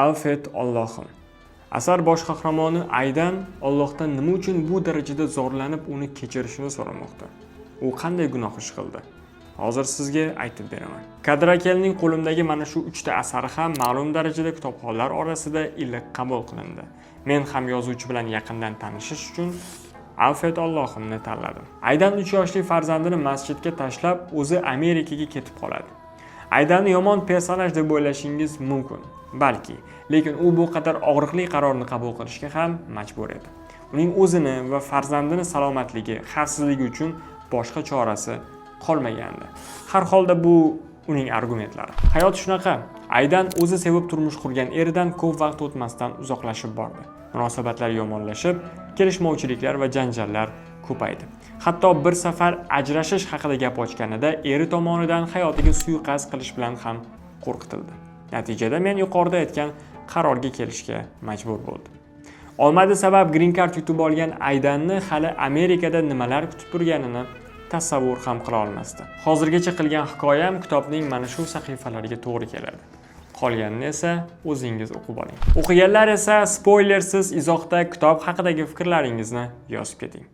Alfred Allohim. Asar bosh qahramoni Aydan Allohdan nima uchun bu darajada zorlanib uni kechirishini so'ramoqda. U qanday gunoh ish qildi? Hozir sizga aytib beraman. Kadrakelning qo'limdagi mana shu 3 ta asari ham ma'lum darajada kitobxonlar orasida iliq qabul qilindi. Men ham yozuvchi bilan yaqindan tanishish uchun Alfred Allohimni tanladim. Aydan 3 yoshli farzandini masjidga tashlab, o'zi Amerikaga ketib qoladi. Aydanni yomon personaj deb o'ylashingiz mumkin. Balki, lekin u bu qadar og'riqli qarorni qabul qilishga ham majbur edi. Uning o'zini va farzandini salomatligi, xavfsizligi uchun boshqa chorasi qolmagandi. Har holda bu uning argumentlari. Hayot shunaqa. Aydan o'zi sevib turmush qurgan eridan ko'p vaqt o'tmasdan uzoqlashib bordi. Munosabatlar yomonlashib, kelishmovchiliklar va janjallar ko'paydi. Hatto bir safar ajrashish haqida gap ochganida eri tomonidan hayotiga suiqasd qilish bilan ham qo'rqitildi. Natijada men yuqorida aytgan qarorga kelishga majbur bo'ldim. Olmadi sabab Green Card yutib olgan Aydanni hali Amerikada nimalar kutib turganini tasavvur ham qila olmasdi. Hozirgacha qilgan hikoyam kitobning mana shu sahifalariga to'g'ri keladi. Qolganini esa o'zingiz o'qib oling. O'qiganlar esa spoilersiz izohda kitob haqidagi fikrlaringizni yozib keting.